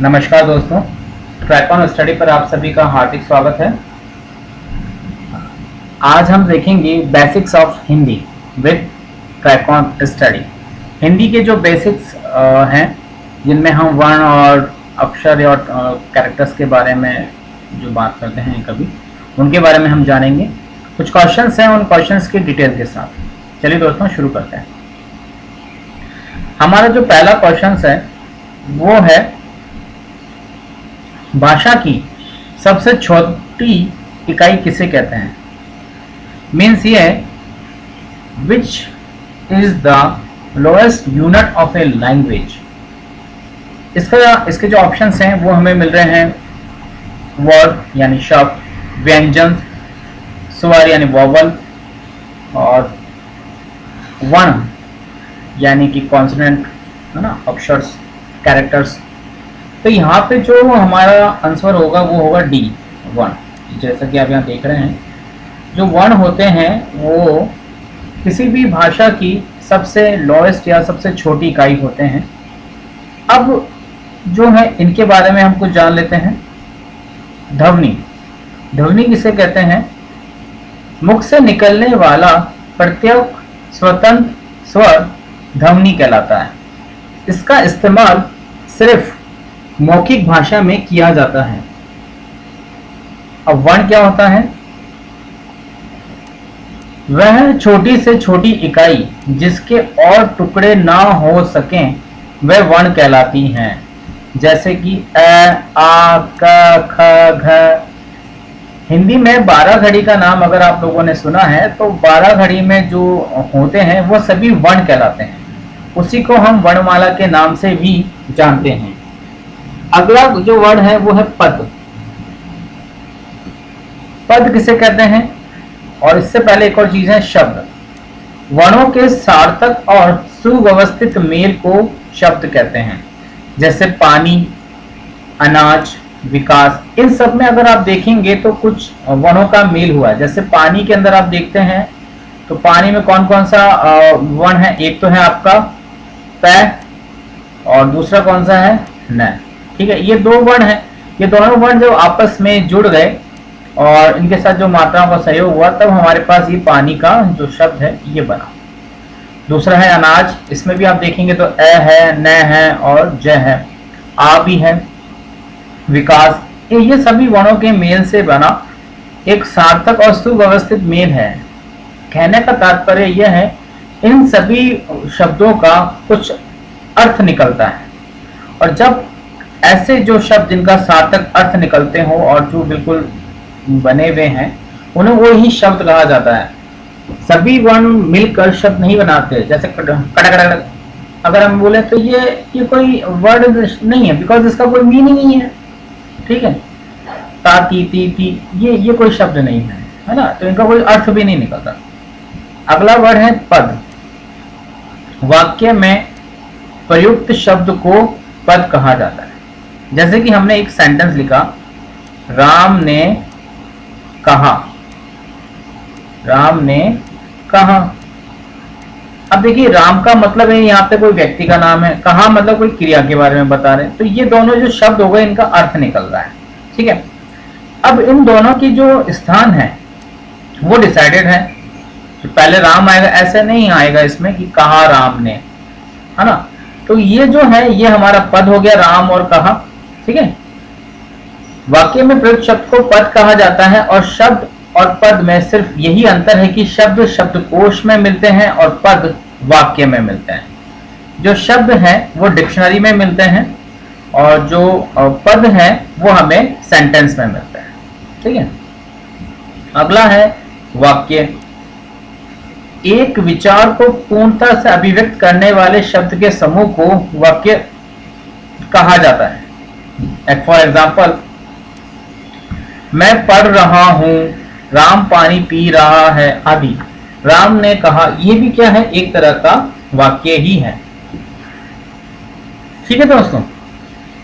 नमस्कार दोस्तों, track study पर आप सभी का हार्दिक स्वागत है। आज हम देखेंगे basics of Hindi with track study. Hindi के जो बेसिक्स हैं, जिनमें हम वर्ण और अक्षर और कैरेक्टर्स के बारे में जो बात करते हैं कभी, उनके बारे में हम जानेंगे। कुछ क्वेश्चंस हैं, उन क्वेश्चंस की डिटेल के साथ। चलिए दोस्तों शुरू करते हैं। हमारा जो पहला क्वेश्चन है वो है, भाषा की सबसे छोटी इकाई किसे कहते हैं। मीन्स ये है, which is the lowest unit of a language. इसके जो ऑप्शंस हैं वो हमें मिल रहे हैं, वर्ड यानी शब्द, व्यंजन, स्वर यानी वोवल, और वर्ण यानी कि कॉन्सोनेंट है ना, अक्षर, कैरेक्टर्स। तो यहाँ पे जो हमारा आंसर होगा वो होगा डी, वर्ण। जैसा कि आप यहाँ देख रहे हैं, जो वर्ण होते हैं वो किसी भी भाषा की सबसे लोएस्ट या सबसे छोटी इकाई होते हैं। अब जो है इनके बारे में हम कुछ जान लेते हैं। ध्वनि, ध्वनि किसे कहते हैं? मुख से निकलने वाला प्रत्येक स्वतंत्र स्वर ध्वनि कहलाता है। इसका इस्तेमाल सिर्फ मौखिक भाषा में किया जाता है। अब वर्ण क्या होता है? वह छोटी से छोटी इकाई जिसके और टुकड़े ना हो सकें वह वर्ण कहलाती हैं। जैसे कि अ, आ, क, ख, घ। हिंदी में 12 घड़ी का नाम अगर आप लोगों ने सुना है तो 12 घड़ी में जो होते हैं वो सभी वर्ण कहलाते हैं। उसी को हम वर्णमाला के नाम से भी जानते हैं। अगला जो वर्ड है वो है पद। पद किसे कहते हैं? और इससे पहले एक और चीज है शब्द। वर्णों के सार्थक और सुव्यवस्थित मेल को शब्द कहते हैं। जैसे पानी, अनाज, विकास, इन सब में अगर आप देखेंगे तो कुछ वर्णों का मेल हुआ है। जैसे पानी के अंदर आप देखते हैं तो पानी में कौन कौन सा वर्ण है? एक तो है आपका प, और दूसरा कौन सा है? न। ठीक है, ये दो वर्ण हैं। ये दोनों वर्ण जब आपस में जुड़ गए और इनके साथ जो मात्राओं का सहयोग हुआ, तब हमारे पास ये पानी का जो शब्द है ये बना। दूसरा है अनाज। इसमें भी आप देखेंगे तो अ है, न है और ज है, आ भी है। विकास, ये सभी वर्णों के मेल से बना एक सार्थक और सुव्यवस्थित मेल है। कहने का तात्पर्य यह है, इन सभी शब्दों का कुछ अर्थ निकलता है, और जब ऐसे जो शब्द जिनका सार्थक अर्थ निकलते हो और जो बिल्कुल बने हुए हैं, उन्हें वो ही शब्द कहा जाता है। सभी वर्ण मिलकर शब्द नहीं बनाते। जैसे कड़कड़ अगर हम बोले तो ये कोई वर्ड नहीं है, बिकॉज इसका कोई मीनिंग नहीं है। ठीक है, ता, ती, ये कोई शब्द नहीं है ना, तो इनका कोई अर्थ भी नहीं निकलता। अगला वर्ड है पद। वाक्य में प्रयुक्त शब्द को पद कहा जाता है। जैसे कि हमने एक सेंटेंस लिखा, राम ने कहा। राम ने कहा। अब देखिए, राम का मतलब है यहाँ पे कोई व्यक्ति का नाम है, कहा मतलब कोई क्रिया के बारे में बता रहे हैं। तो ये दोनों जो शब्द हो गए, इनका अर्थ निकल रहा है। ठीक है, अब इन दोनों की जो स्थान है वो डिसाइडेड है। तो पहले राम आएगा, ऐसे नहीं आएगा इसमें कि कहा राम ने, है ना। तो ये जो है ये हमारा पद हो गया, राम और कहा। ठीक है, वाक्य में प्रयुक्त शब्द को पद कहा जाता है, और शब्द और पद में सिर्फ यही अंतर है कि शब्द शब्दकोश में मिलते हैं और पद वाक्य में मिलते हैं। जो शब्द हैं वो डिक्शनरी में मिलते हैं, और जो पद हैं वो हमें सेंटेंस में मिलते हैं। ठीक है, अगला है वाक्य। एक विचार को पूर्णता से अभिव्यक्त करने वाले शब्द के समूह को वाक्य कहा जाता है। फॉर एग्जाम्पल, मैं पढ़ रहा हूं, राम पानी पी रहा है आदि। राम ने कहा, यह भी क्या है? एक तरह का वाक्य ही है। ठीक है दोस्तों,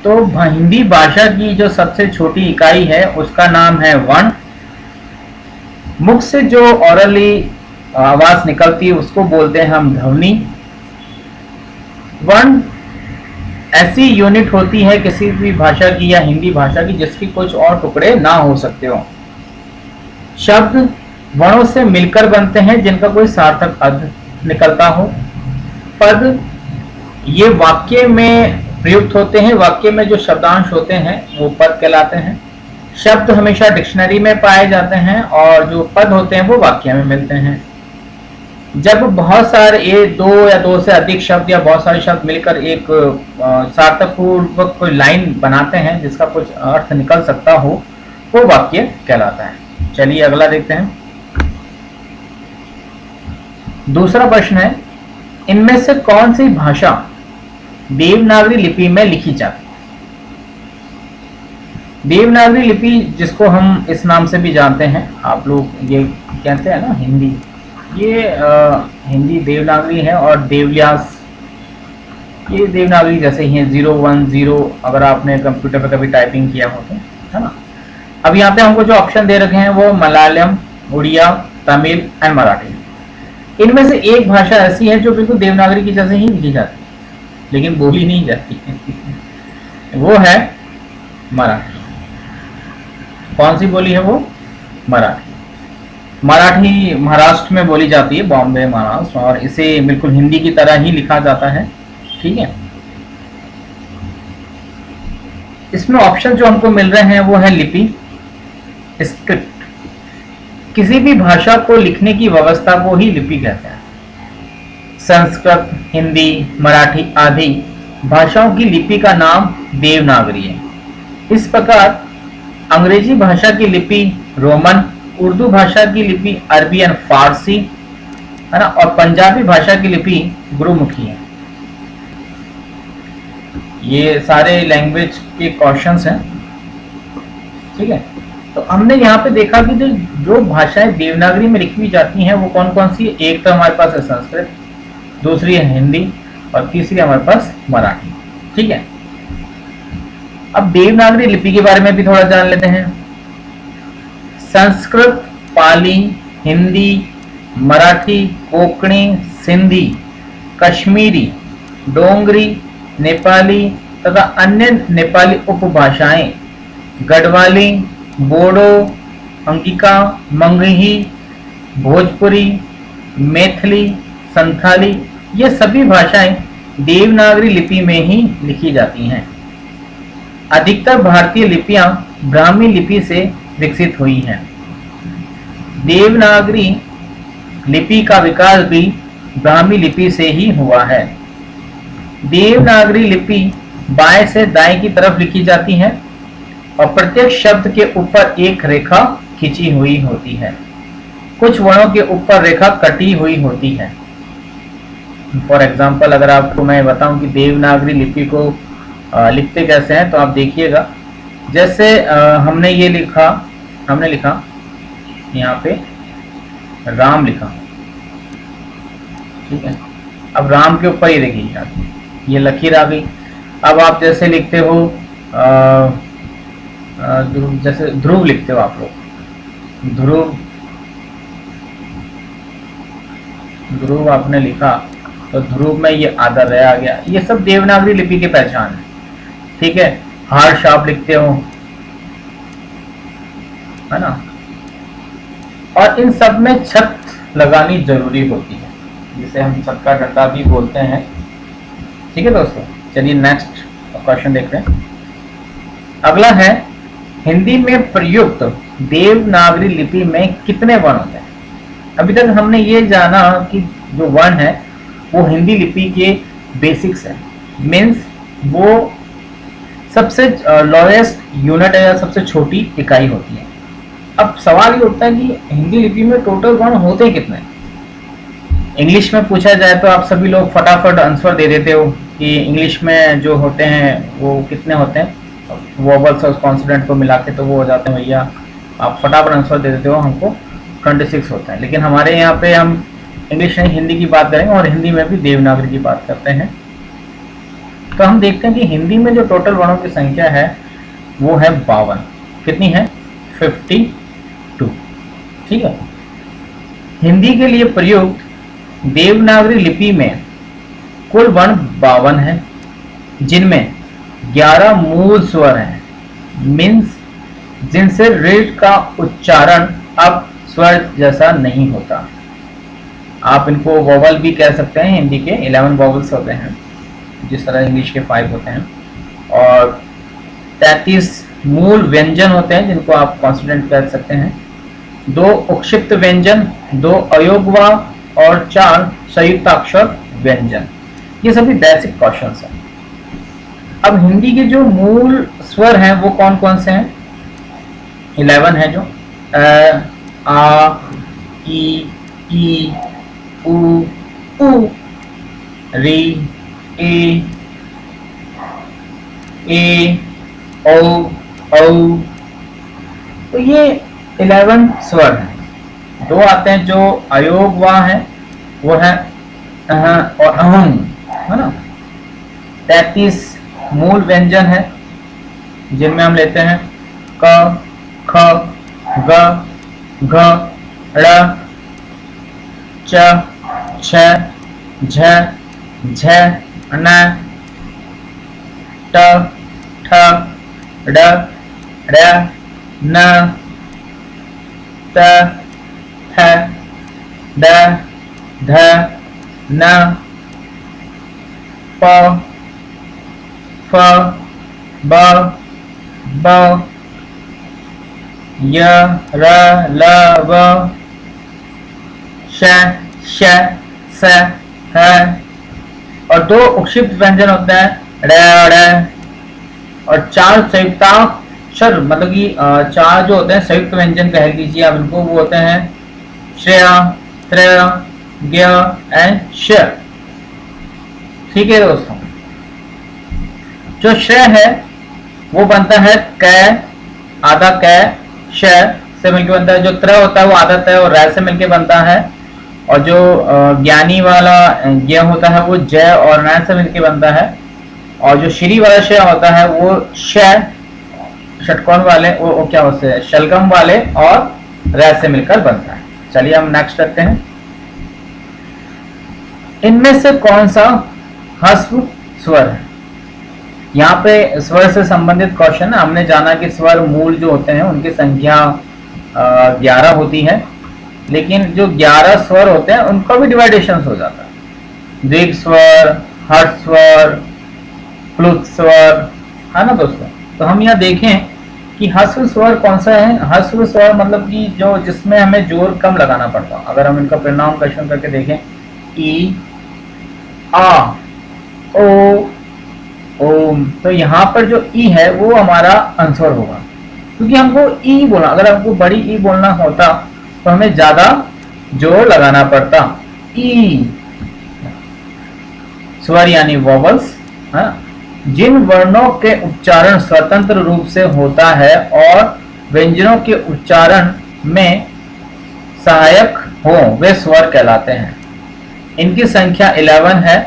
तो हिंदी भाषा की जो सबसे छोटी इकाई है उसका नाम है वर्ण। मुख से जो ऑरली आवाज निकलती है उसको बोलते हैं हम ध्वनि। वर्ण ऐसी यूनिट होती है किसी भी भाषा की या हिंदी भाषा की जिसकी कुछ और टुकड़े ना हो सकते हो। शब्द वर्णों से मिलकर बनते हैं जिनका कोई सार्थक अर्थ निकलता हो। पद ये वाक्य में प्रयुक्त होते हैं, वाक्य में जो शब्दांश होते हैं वो पद कहलाते हैं। शब्द हमेशा डिक्शनरी में पाए जाते हैं और जो पद होते हैं वो वाक्य में मिलते हैं। जब बहुत सारे ये दो या दो से अधिक शब्द या बहुत सारे शब्द मिलकर एक सार्थक पूर्वक कोई लाइन बनाते हैं जिसका कुछ अर्थ निकल सकता हो, वो वाक्य कहलाता है। चलिए अगला देखते हैं। दूसरा प्रश्न है, इनमें से कौन सी भाषा देवनागरी लिपि में लिखी जाती है? देवनागरी लिपि जिसको हम इस नाम से भी जानते हैं, आप लोग ये कहते हैं ना हिंदी, ये हिंदी देवनागरी है और देवल्यास ये देवनागरी जैसे ही है, 010। अगर आपने कंप्यूटर पर कभी टाइपिंग किया हो तो, है ना। अब यहाँ पे हमको जो ऑप्शन दे रखे हैं वो मलयालम, उड़िया, तमिल एंड मराठी। इनमें से एक भाषा ऐसी है जो बिल्कुल देवनागरी की जैसे ही लिखी जाती है लेकिन बोली नहीं जाती वो है मराठी। कौन सी बोली है वो? मराठी। मराठी महाराष्ट्र में बोली जाती है, बॉम्बे महाराष्ट्र, और इसे बिल्कुल हिंदी की तरह ही लिखा जाता है। ठीक है, इसमें ऑप्शन जो हमको मिल रहे हैं वो है लिपि, स्क्रिप्ट। किसी भी भाषा को लिखने की व्यवस्था को ही लिपि कहते हैं। संस्कृत, हिंदी, मराठी आदि भाषाओं की लिपि का नाम देवनागरी है। इस प्रकार अंग्रेजी भाषा की लिपि रोमन, उर्दू भाषा की लिपि अरबी एंड फारसी, है ना, और पंजाबी भाषा की लिपि गुरुमुखी है। ये सारे लैंग्वेज के क्वेश्चंस हैं। ठीक है, तो हमने यहाँ पे देखा कि जो भाषाएं देवनागरी में लिखी जाती हैं वो कौन कौन सी है। एक तो हमारे पास है संस्कृत, दूसरी है हिंदी और तीसरी हमारे पास मराठी। ठीक है, अब देवनागरी लिपि के बारे में भी थोड़ा जान लेते हैं। संस्कृत, पाली, हिंदी, मराठी, कोंकणी, सिंधी, कश्मीरी, डोंगरी, नेपाली तथा अन्य नेपाली उपभाषाएं, गढ़वाली, बोडो, अंगिका, मंगही, भोजपुरी, मैथिली, संथाली, ये सभी भाषाएं देवनागरी लिपि में ही लिखी जाती हैं। अधिकतर भारतीय लिपियां ब्राह्मी लिपि से विकसित हुई हैं। देवनागरी लिपि का विकास भी ब्राह्मी लिपि से ही हुआ है। देवनागरी लिपि बाएं से दाएं की तरफ लिखी जाती है और प्रत्येक शब्द के ऊपर एक रेखा खींची हुई होती है। कुछ वर्णों के ऊपर रेखा कटी हुई होती है। फॉर एग्जाम्पल अगर आपको मैं बताऊं कि देवनागरी लिपि को लिखते कैसे हैं, तो आप देखिएगा। जैसे हमने लिखा यहाँ पे राम लिखा। ठीक है, अब राम के ऊपर ही देखिए ये लकीर आ गई। अब आप जैसे लिखते हो जैसे ध्रुव लिखते हो आप लोग, ध्रुव आपने लिखा तो ध्रुव में ये आधा रह आ गया। ये सब देवनागरी लिपि की पहचान है। ठीक है, हर्ष आप लिखते हो, है ना, और इन सब में छत लगानी जरूरी होती है, जिसे हम छत का डंडा भी बोलते हैं। ठीक है दोस्तों, चलिए नेक्स्ट क्वेश्चन देखते हैं। अगला है, हिंदी में प्रयुक्त देवनागरी लिपि में कितने वर्ण होते हैं? अभी तक हमने ये जाना कि जो वर्ण है वो हिंदी लिपि के बेसिक्स है, मीन्स वो सबसे लोएस्ट यूनिट है या सबसे छोटी इकाई होती है। अब सवाल ये उठता है कि हिंदी लिपि में टोटल वर्ण होते कितने? इंग्लिश में पूछा जाए तो आप सभी लोग फटाफट आंसर दे देते हो कि इंग्लिश में जो होते हैं वो कितने होते हैं, वोवल्स और कॉन्सोनेंट को मिला के तो वो हो जाते हैं भैया, आप फटाफट आंसर दे देते हो, हमको 26 होता है। लेकिन हमारे यहाँ पे हम इंग्लिश नहीं हिंदी की बात करेंगे और हिंदी में भी देवनागरी की बात करते हैं। तो हम देखते हैं कि हिंदी में जो टोटल वर्णों की संख्या है वो है 52। कितनी है? 52। ठीक है, हिंदी के लिए प्रयुक्त देवनागरी लिपि में कुल वर्ण 52 है। जिनमें 11 मूल स्वर हैं, मीन्स जिनसे रीड का उच्चारण अब स्वर जैसा नहीं होता। आप इनको वोवल भी कह सकते हैं। हिंदी के 11 वोवल्स होते हैं, जिस तरह इंग्लिश के 5 होते हैं, और 33 मूल व्यंजन होते हैं जिनको आप कॉन्सोनेंट कह सकते हैं, 2 उक्षिप्त व्यंजन, 2 अयोगवा और 4 संयुक्ताक्षर व्यंजन। ये सभी बेसिक क्वेश्चंस हैं। अब हिंदी के जो मूल स्वर हैं वो कौन कौन से हैं? 11 है जो आ, ई, उ, री, ए, औ। तो ये 11 स्वर हैं। 2 आते हैं जो अयोगवा है, वो है अह और अहं, है ना। 33 मूल व्यंजन है, जिनमें हम लेते हैं क, ख, ग, घ, ड़, च, छ, झ, झ, न, ट, ठ, ड, ढ़, न, त, थ, ड, ध, न, प, फ, ब, ब, य, र, ल, व, श, श, स, ह। और 2 उक्षिप्त व्यंजन होते हैं ड़, ड़, और 4 संयुक्ताक्षर, मतलब कि 4 जो होते हैं संयुक्त व्यंजन कह लीजिए आप इनको, वो होते हैं श्रेय, त्रय, ज्ञ एंड श। ठीक है दोस्तों, जो श्रेय है वो बनता है क, आधा क, श से मिलकर बनता है। जो त्र होता है वो आधा त और रै से मिलकर बनता है। और जो ज्ञानी वाला ज्ञ होता है वो जय और न से मिलकर बनता है। और जो श्री वाला श होता है वो श, षटकोण वाले वो क्या होते हैं, शलगम वाले और रै से मिलकर बनता है। चलिए हम नेक्स्ट करते हैं। इनमें से कौन सा ह्रस्व स्वर है? यहाँ पे स्वर से संबंधित क्वेश्चन है। हमने जाना कि स्वर मूल जो होते हैं उनकी संख्या 11 होती है, लेकिन जो 11 स्वर होते हैं उनका भी डिवाइडेशन हो जाता है। दीर्घ स्वर, हर्ष स्वर, प्लुत स्वर, है ना दोस्तों। तो हम यहाँ देखें कि ह्रस्व स्वर कौन सा है। ह्रस्व स्वर मतलब कि जो जिसमें हमें जोर कम लगाना पड़ता। अगर हम इनका प्रोनाउंसिएशन करके देखें, ई, आ, ओ, ओम, तो यहाँ पर जो ई है वो हमारा आंसर होगा, क्योंकि हमको ई बोलना, अगर हमको बड़ी ई बोलना होता तो हमें ज्यादा जोर लगाना पड़ता। ई स्वर यानी वोवल्स, जिन वर्णों के उच्चारण स्वतंत्र रूप से होता है और व्यंजनों के उच्चारण में सहायक हो वे स्वर कहलाते हैं। इनकी संख्या 11 है।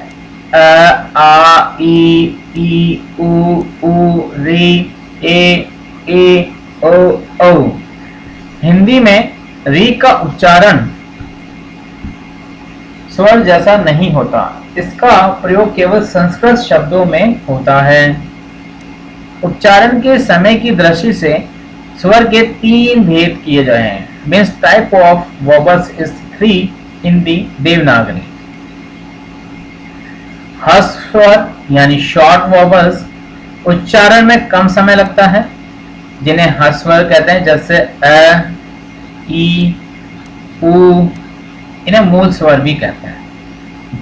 आ, ई, उ, री, ए, ओ। हिंदी में री का उच्चारण स्वर जैसा नहीं होता। इसका प्रयोग केवल संस्कृत शब्दों में होता है। उच्चारण के समय की दृष्टि से स्वर के 3 भेद किए गए हैं। मीन्स टाइप ऑफ वोबल्स इज 3 इन दी देवनागरी। ह्रस्व स्वर यानी शॉर्ट वोबल्स उच्चारण में कम समय लगता है, जिन्हें ह्रस्व स्वर कहते हैं, जैसे अ, ई, उ, इन्हें मूल स्वर भी कहते हैं।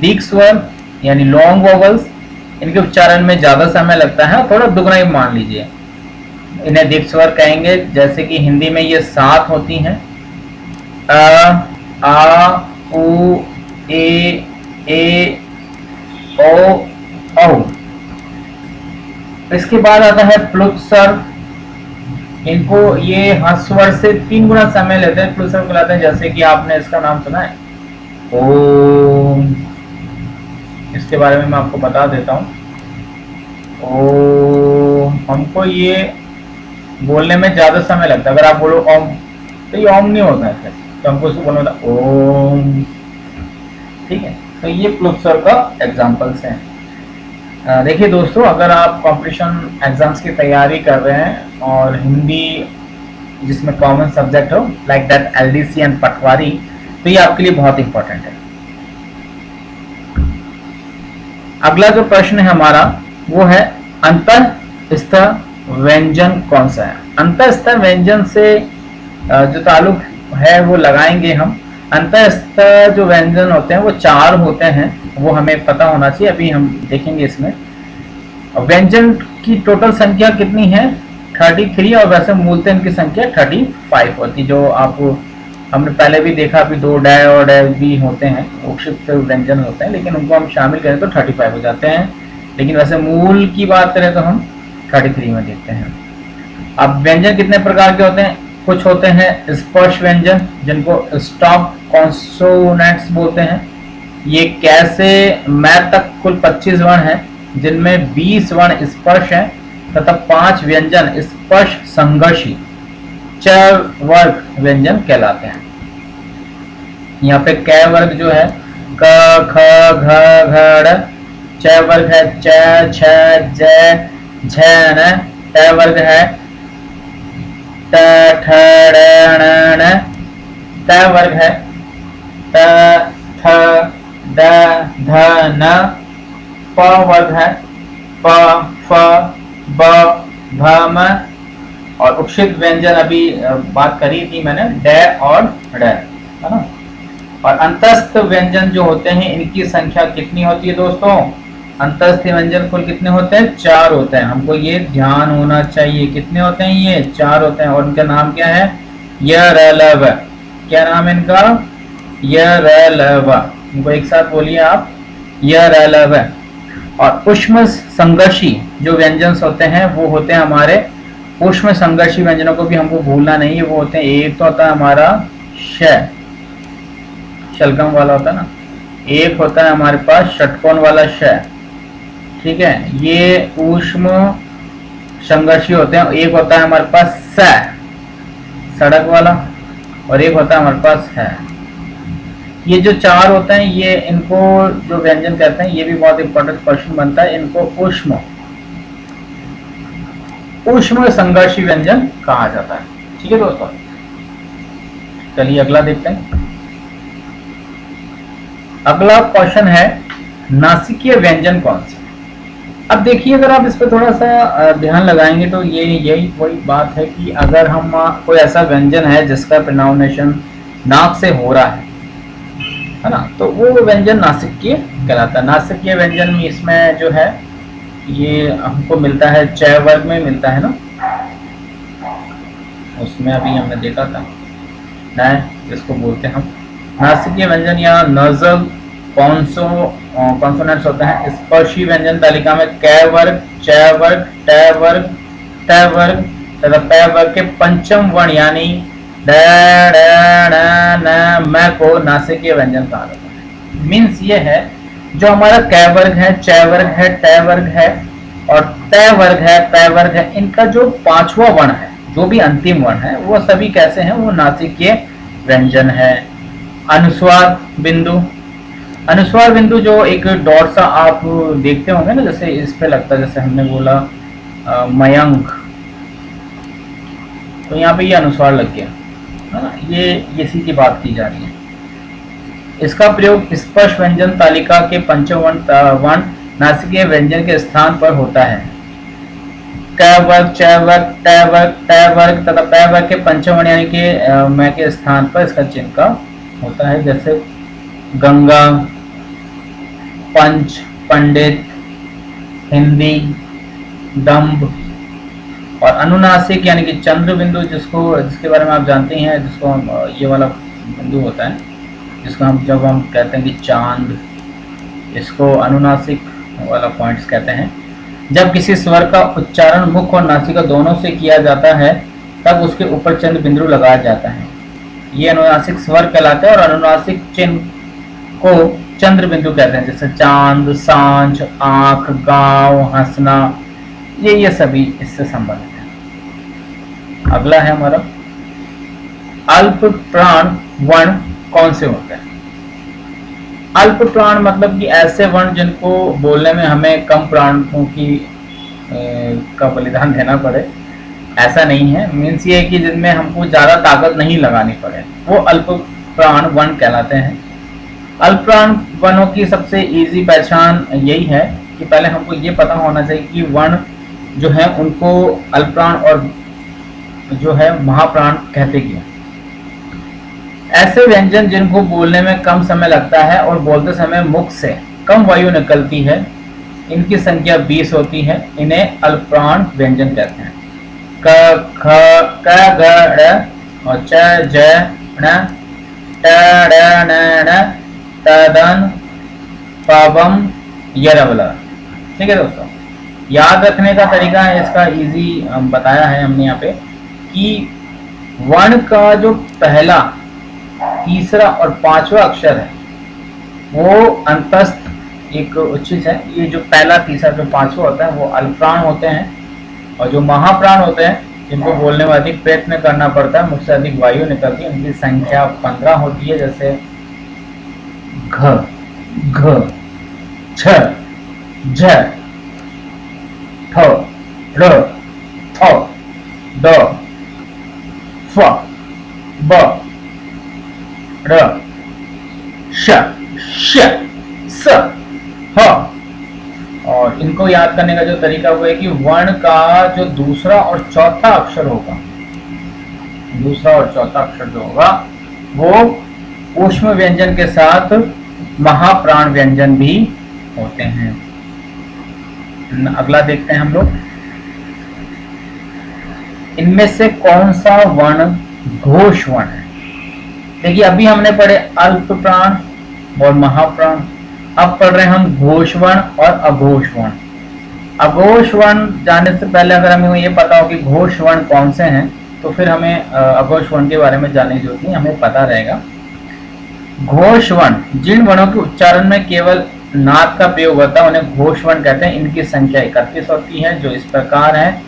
दीर्घ स्वर यानी लॉन्ग वोवल्स, इनके उच्चारण में ज्यादा समय लगता है, थोड़ा दुगना ही मान लीजिए, इन्हें दीर्घ स्वर कहेंगे। जैसे कि हिंदी में ये 7 होती हैं, अ, आ, उ, ए, ओ। इसके बाद आता है प्लुत स्वर। इनको ये ह्रस्व स्वर से 3 गुना समय लेते हैं, प्लुत स्वर कहलाते हैं। जैसे कि आपने इसका नाम सुना है ओम, इसके बारे में मैं आपको बता देता हूँ। ओम, हमको ये बोलने में ज्यादा समय लगता है। अगर आप बोलो ओम तो ये ओम नहीं होता है, तो हमको उसको बोलना होता ओम। ठीक है, तो ये प्लुत स्वर का एग्जाम्पल्स हैं। देखिए दोस्तों, अगर आप कंपटीशन एग्जाम्स की तैयारी कर रहे हैं और हिंदी जिसमें कॉमन सब्जेक्ट हो लाइक दैट एलडीसी एंड पटवारी, तो ये आपके लिए बहुत इंपॉर्टेंट है। अगला जो प्रश्न है हमारा वो है अंतःस्थ व्यंजन कौन सा है। अंतःस्थ व्यंजन से जो ताल्लुक है वो लगाएंगे हम। अंतःस्थ जो व्यंजन होते हैं वो 4 होते हैं, वो हमें पता होना चाहिए, अभी हम देखेंगे इसमें। व्यंजन की टोटल संख्या कितनी है 33, और वैसे मूलतः इनकी संख्या 35 होती, जो आप हमने पहले भी देखा, अभी 2 डै और डै भी होते हैं, उपक्षिप्त व्यंजन होते हैं, लेकिन उनको हम शामिल करें तो 35 हो जाते हैं, लेकिन वैसे मूल की बात करें तो हम 33 में देखते हैं। अब व्यंजन कितने प्रकार के होते हैं, कुछ होते हैं स्पर्श व्यंजन जिनको स्टॉप कॉन्सोनेंट्स बोलते हैं। ये कैसे मैथ तक कुल 25 वर्ण हैं, जिनमें 20 वर्ण स्पर्श हैं तथा 5 व्यंजन स्पर्श संघर्षी चर वर्ग व्यंजन कहलाते हैं। यहाँ पे क वर्ग जो है क ख घ घ, च वर्ग है च छ ज झ न, ट वर्ग है ट ठ ड ण न, त वर्ग है त थ द ध न, प वर्ग है प फ ब भ म, और उपक्षिप्त व्यंजन अभी बात करी थी मैंने ड और ड, है ना। और अंतस्थ व्यंजन जो होते हैं इनकी संख्या कितनी होती है दोस्तों, अंतस्थ व्यंजन कुल कितने होते हैं, 4 होते हैं। हमको ये ध्यान होना चाहिए, कितने होते हैं, ये 4 होते हैं। और इनका नाम क्या है, य र ल व, क्या नाम है इनका, य र ल व, इनको एक साथ बोलिए आप, य र ल व। और ऊष्म संघर्षी जो व्यंजन होते हैं वो होते हैं हमारे, ऊष्म संघर्षी व्यंजनों को भी हमको भूलना नहीं है, वो होते हैं, एक तो होता है हमारा श, शलगम वाला होता है ना, एक होता है हमारे पास षटकोण वाला श, ठीक है, ये ऊष्म संघर्षी होते हैं। एक होता है हमारे पास स, सड़क वाला, और एक होता है हमारे पास है। ये जो 4 होते हैं, ये इनको जो व्यंजन कहते हैं, ये भी बहुत इंपॉर्टेंट क्वेश्चन बनता है, इनको ऊष्म संघर्षी व्यंजन कहा जाता है। ठीक है दोस्तों, चलिए अगला देखते हैं। अगला क्वेश्चन है नासिकीय व्यंजन कौन सा। अब देखिए, अगर आप इस पर थोड़ा सा ध्यान लगाएंगे तो ये यही वही बात है कि अगर हम कोई ऐसा व्यंजन है जिसका प्रोनाउंसिएशन नाक से हो रहा है ना, तो वो व्यंजन नासिकीय कहलाता है। नासिकीय व्यंजन में इसमें जो है ये हमको मिलता है च वर्ग में मिलता है ना, उसमें अभी हमने देखा था न, जिसको बोलते हैं हम नासिकीय व्यंजन या नजल कॉन्सोनेंट्स होते हैं। स्पर्शी व्यंजन तालिका में क वर्ग, च वर्ग, ट वर्ग, ट वर्ग तथा प वर्ग के पंचम वर्ण यानी ड ड ण न म को नासिकीय व्यंजन कहा जाता है। मीन्स ये है, जो हमारा क वर्ग है, च वर्ग है, ट वर्ग है और त वर्ग है, प वर्ग है, इनका जो 5वां वर्ण है, जो भी अंतिम वर्ण है, वो सभी कैसे हैं, वो नासिकीय व्यंजन है। अनुस्वार बिंदु, अनुस्वार बिंदु जो एक डॉट सा आप देखते होंगे ना, जैसे इस पे लगता है, जैसे हमने बोला मयंक, तो यहाँ पे ये अनुस्वार लग गया है ना, ये इसी की बात की जा रही है। इसका प्रयोग स्पर्श व्यंजन तालिका के पंचम वर्ण नासिकीय व्यंजन के स्थान पर होता है। क वर्ग, च वर्ग, ट वर्ग तथा प वर्ग के पंचम वर्ण यानी कि म के स्थान पर इसका चिन्ह का होता है, जैसे गंगा, पंच, पंडित, हिंदी, दम्भ। और अनुनासिक यानी कि चंद्र बिंदु, जिसके बारे में आप जानते हैं, जिसको हम ये वाला बिंदु होता है, जिसको हम जब हम कहते हैं कि चांद, इसको अनुनासिक वाला पॉइंट्स कहते हैं। जब किसी स्वर का उच्चारण मुख और नासिका दोनों से किया जाता है तब उसके ऊपर चंद्र बिंदु लगाया जाता है, ये अनुनासिक स्वर कहलाते हैं। और अनुनासिक चिन्ह को चंद्र बिंदु कहते हैं, जैसे चांद, सांझ, आंख, गांव, हंसना, ये सभी इससे संबंधित है। अगला है हमारा अल्प प्राण वर्ण कौन से होते हैं। अल्प प्राण मतलब कि ऐसे वर्ण जिनको बोलने में हमें कम प्राणों की का बलिदान देना पड़े, ऐसा नहीं है। मीन्स ये है कि जिनमें हमको ज़्यादा ताकत नहीं लगानी पड़े, वो अल्प प्राण वन कहलाते हैं। अल्प प्राण वनों की सबसे इजी पहचान यही है कि पहले हमको ये पता होना चाहिए कि वन जो है उनको अल्प प्राण और जो है महाप्राण कहते क्यों। ऐसे व्यंजन जिनको बोलने में कम समय लगता है और बोलते समय मुख से कम वायु निकलती है, इनकी संख्या 20 होती है, इन्हें अल्पप्राण व्यंजन कहते हैं। क ख क ग ड़ और च ज ण ट ड़ न ण त दन प बम यरवल। ठीक है दोस्तों, याद रखने का तरीका है इसका इजी बताया है हमने यहाँ पे कि वर्ण का जो पहला, तीसरा और पांचवा अक्षर है वो अंतस्थ एक उच्चित है। ये जो पहला, तीसरा, जो पांचवा होता है वो अल्पप्राण होते हैं, और जो महाप्राण होते हैं जिनको बोलने में अधिक प्रयत्न करना पड़ता है, मुख से अधिक वायु निकलती है, उनकी संख्या 15 होती है। जैसे घ, घ, छ, झ, ठ, र, थ, द, फ, ब, र, श, श, स, ह। और इनको याद करने का जो तरीका वो है कि वर्ण का जो दूसरा और चौथा अक्षर होगा, दूसरा और चौथा अक्षर जो होगा वो ऊष्म व्यंजन के साथ महाप्राण व्यंजन भी होते हैं। अगला देखते हैं हम लोग, इनमें से कौन सा वर्ण घोष वर्ण है। देखिए अभी हमने पढ़े अल्प प्राण और महाप्राण, अब पढ़ रहे हैं हम घोष वर्ण और अघोष वर्ण। अघोष वर्ण जाने से पहले अगर हमें ये पता हो कि घोष वर्ण कौन से हैं, तो फिर हमें अघोष वर्ण के बारे में जानने की जरूरत नहीं, हमें पता रहेगा। घोष वर्ण जिन वर्णों के उच्चारण में केवल नाक का प्रयोग होता है उन्हें घोष वर्ण कहते हैं। इनकी संख्या 31 होती है, जो इस प्रकार है।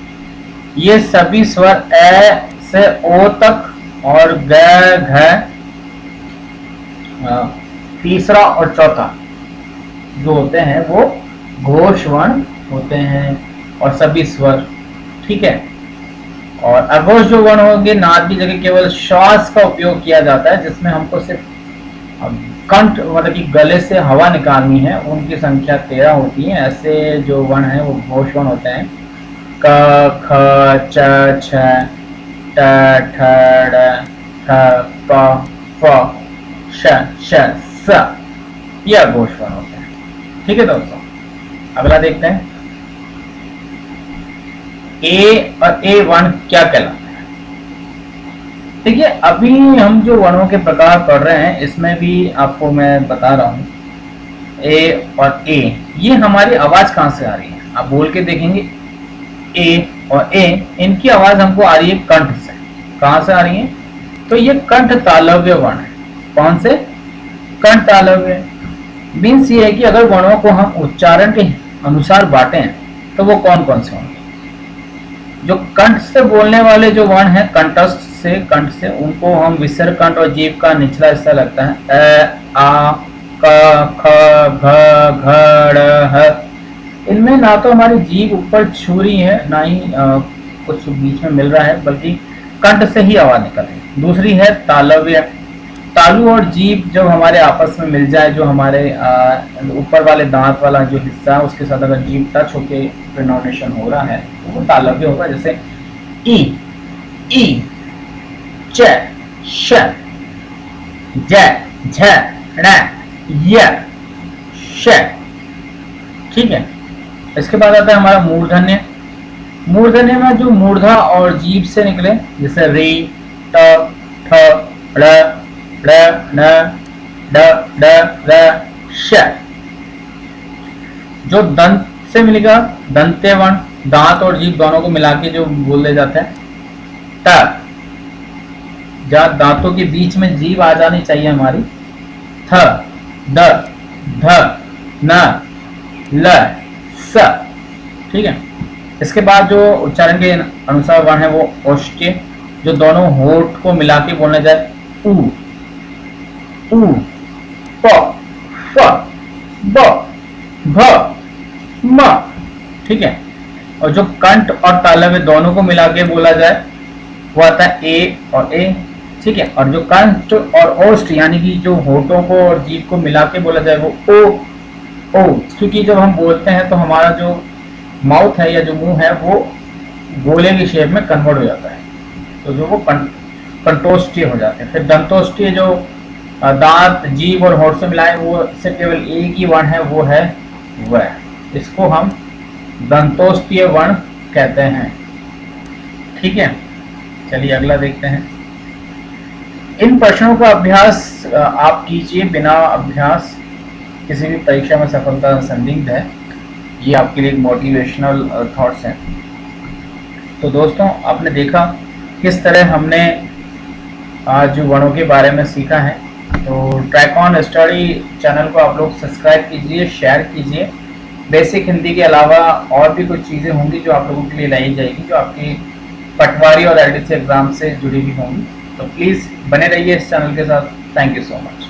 ये सभी स्वर ए से ओ तक और ग, घ, तीसरा और चौथा जो होते हैं वो घोष वर्ण होते हैं, और सभी स्वर। ठीक है। और अघोष जो वर्ण होंगे, नाद की जगह केवल श्वास का उपयोग किया जाता है, जिसमें हमको सिर्फ कंठ मतलब कि गले से हवा निकालनी है, उनकी संख्या 13 होती है। ऐसे जो वर्ण है वो घोष वर्ण होते हैं। क, ख, च, छ, ट, ठ, ड, ठ, प, फ, श, श, स, ये अघोष वर्ण होते हैं। ठीक है दोस्तों, अगला देखते हैं ए और ए वर्ण क्या कहलाता है। देखिए अभी हम जो वर्णों के प्रकार पढ़ रहे हैं इसमें भी आपको मैं बता रहा हूं, ए और ए, ये हमारी आवाज कहां से आ रही है। आप बोल के देखेंगे ए और ए, इनकी आवाज हमको आ रही है कंठ से। कहां से आ रही है, तो ये कंठ तालव्य वर्ण है। कौन से, कंठ तालव्य। मीन्स ये है कि अगर वर्णों को हम उच्चारण के अनुसार बांटे तो वो कौन कौन से होंगे। जो कंठ से बोलने वाले जो वर्ण है, कंठस्थ से, कंठ से, उनको हम विसर्ग कंठ और जीभ का निचला हिस्सा लगता है। अ, आ, क, ख, घ, घ, ड़, ह। इनमें ना तो हमारी जीभ ऊपर छू रही है, ना ही कुछ बीच में मिल रहा है, बल्कि कंठ से ही आवाज निकल रही है। दूसरी है तालव्य। तालू और जीभ जब हमारे आपस में मिल जाए, जो हमारे ऊपर वाले दांत वाला जो हिस्सा है उसके साथ अगर जीभ टच होके प्रोनाउंसिएशन हो रहा है तो वो तालव्य होगा। जैसे ई, ई, च, श, ज, झ, ण, य, श। ठीक है। इसके बाद आता है हमारा मूर्धन्य। मूर्धन्य में जो मूर्धा और जीभ से निकले, जैसे री, ट, ठ, ड़, ड़, न, ड, ड, र, श। जो दंत से मिलेगा, दंत्य वर्ण, दांत और जीभ दोनों को मिला के जो बोले जाते हैं। त, जहाँ दांतों के बीच में जीभ आ जानी चाहिए हमारी। थ, द, ध, न, ल, स। ठीक है। इसके बाद जो उच्चारण के अनुसार वर्ण है वो ओष्ठ्य, जो दोनों होठ को मिला के बोलने जाए। उ, उ, प, प, ब, भ, म। ठीक है। और जो कंठ और तालव्य दोनों को मिला के बोला जाए वो आता है ए और ए। ठीक है। और जो कंठ और ओष्ठ यानी कि जो होठों को और जीभ को मिला के बोला जाए वो ओ ओ। क्योंकि जब हम बोलते हैं तो हमारा जो माउथ है या जो मुंह है वो गोले की शेप में कन्वर्ट हो जाता है, तो जो वो कंठोष्ठीय हो जाते हैं। फिर दंतोष्ठीय जो दांत जीभ और होठ से मिलाए वो से केवल एक ही वर्ण है, वो है व। इसको हम दंतोष्ठीय वर्ण कहते हैं। ठीक है। चलिए अगला देखते हैं। इन प्रश्नों का अभ्यास आप कीजिए, बिना अभ्यास किसी भी परीक्षा में सफलता संदिग्ध है। ये आपके लिए एक मोटिवेशनल थॉट्स हैं। तो दोस्तों आपने देखा किस तरह हमने आज वर्णों के बारे में सीखा है। तो ट्रैक ऑन स्टडी चैनल को आप लोग सब्सक्राइब कीजिए, शेयर कीजिए। बेसिक हिंदी के अलावा और भी कुछ चीज़ें होंगी जो आप लोगों के लिए लाई जाएगी, जो आपकी पटवारी और एलडीसी एग्जाम से जुड़ी हुई होंगी। तो प्लीज़ बने रहिए इस चैनल के साथ। Thank you so much.